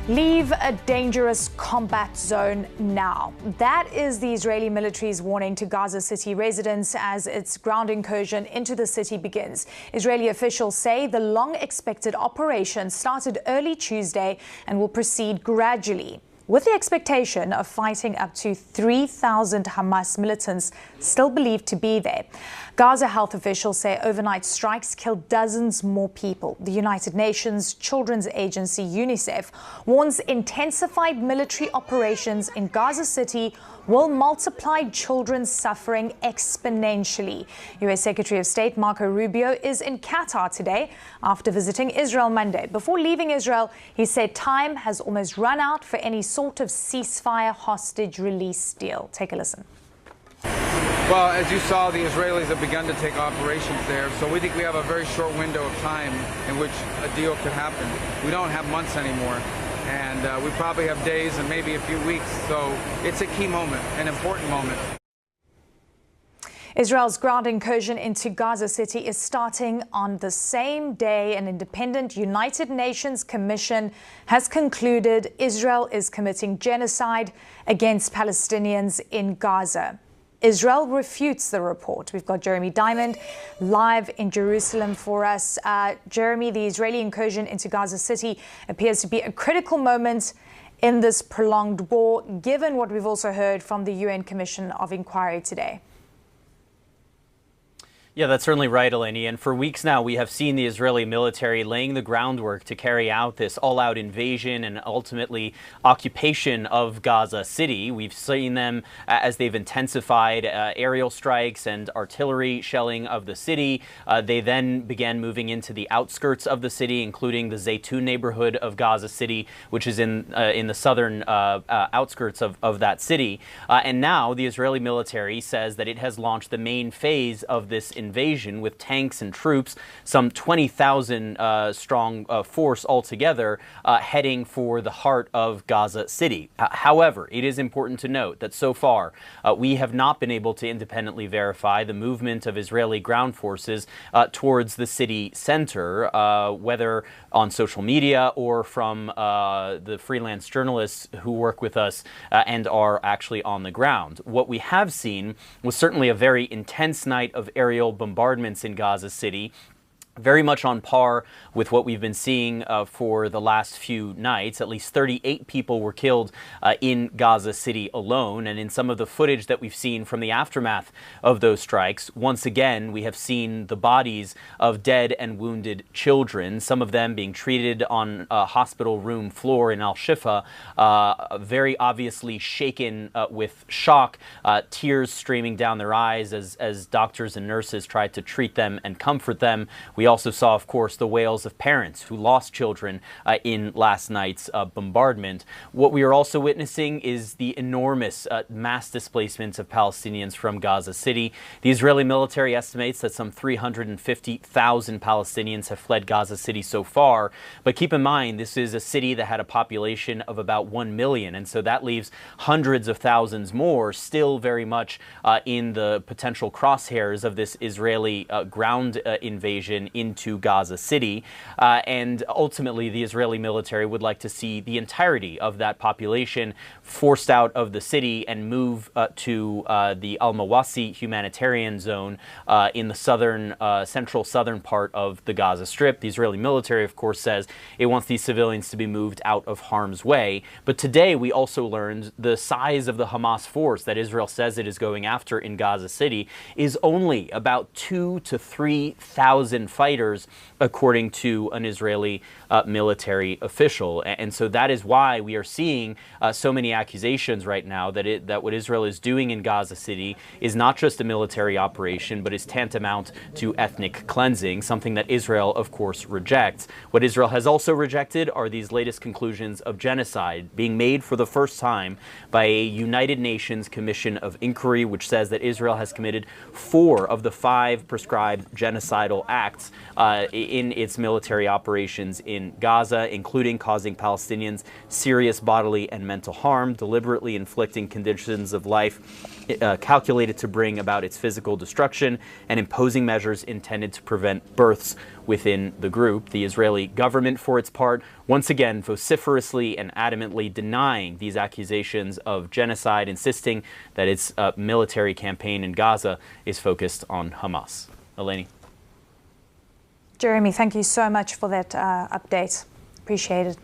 Leave a dangerous combat zone now. That is the Israeli military's warning to Gaza City residents as its ground incursion into the city begins. Israeli officials say the long-expected operation started early Tuesday and will proceed gradually, with the expectation of fighting up to 3,000 Hamas militants still believed to be there. Gaza health officials say overnight strikes killed dozens more people. The United Nations Children's Agency, UNICEF, warns intensified military operations in Gaza City will multiply children's suffering exponentially. U.S. Secretary of State Marco Rubio is in Qatar today after visiting Israel Monday. Before leaving Israel, he said time has almost run out for any sort of ceasefire hostage release deal. Take a listen. Well, as you saw, the Israelis have begun to take operations there, so we think we have a very short window of time in which a deal could happen. We don't have months anymore, and we probably have days and maybe a few weeks, so it's a key moment, an important moment. Israel's ground incursion into Gaza City is starting on the same day an independent United Nations commission has concluded Israel is committing genocide against Palestinians in Gaza. Israel refutes the report. We've got Jeremy Diamond live in Jerusalem for us. Jeremy, the Israeli incursion into Gaza City appears to be a critical moment in this prolonged war, given what we've also heard from the UN Commission of Inquiry today. Yeah, that's certainly right, Eleni. And for weeks now, we have seen the Israeli military laying the groundwork to carry out this all-out invasion and ultimately occupation of Gaza City. We've seen them as they've intensified aerial strikes and artillery shelling of the city. They then began moving into the outskirts of the city, including the Zaytun neighborhood of Gaza City, which is in the southern outskirts of that city. And now the Israeli military says that it has launched the main phase of this invasion with tanks and troops, some 20,000 strong force altogether, heading for the heart of Gaza City. However, it is important to note that so far we have not been able to independently verify the movement of Israeli ground forces towards the city center, whether on social media or from the freelance journalists who work with us and are actually on the ground. What we have seen was certainly a very intense night of aerial bombardments in Gaza City, very much on par with what we've been seeing for the last few nights. At least 38 people were killed in Gaza City alone. And in some of the footage that we've seen from the aftermath of those strikes, once again, we have seen the bodies of dead and wounded children, some of them being treated on a hospital room floor in Al-Shifa, very obviously shaken with shock, tears streaming down their eyes as doctors and nurses tried to treat them and comfort them. We also saw, of course, the wails of parents who lost children in last night's bombardment. What we are also witnessing is the enormous mass displacement of Palestinians from Gaza City. The Israeli military estimates that some 350,000 Palestinians have fled Gaza City so far. But keep in mind, this is a city that had a population of about 1 million. And so that leaves hundreds of thousands more still very much in the potential crosshairs of this Israeli ground invasion into Gaza City. And ultimately, the Israeli military would like to see the entirety of that population forced out of the city and move to the Al-Mawasi humanitarian zone in the central southern part of the Gaza Strip. The Israeli military, of course, says it wants these civilians to be moved out of harm's way. But today, we also learned the size of the Hamas force that Israel says it is going after in Gaza City is only about 2,000 to 3,000 fighters, according to an Israeli military official. And so that is why we are seeing so many accusations right now that what Israel is doing in Gaza City is not just a military operation, but is tantamount to ethnic cleansing, something that Israel, of course, rejects. What Israel has also rejected are these latest conclusions of genocide being made for the first time by a United Nations Commission of Inquiry, which says that Israel has committed 4 of the 5 prescribed genocidal acts Hamas in its military operations in Gaza, including causing Palestinians serious bodily and mental harm, deliberately inflicting conditions of life calculated to bring about its physical destruction, and imposing measures intended to prevent births within the group. The Israeli government, for its part, once again vociferously and adamantly denying these accusations of genocide, insisting that its military campaign in Gaza is focused on Hamas. Eleni. Jeremy, thank you so much for that update. Appreciate it.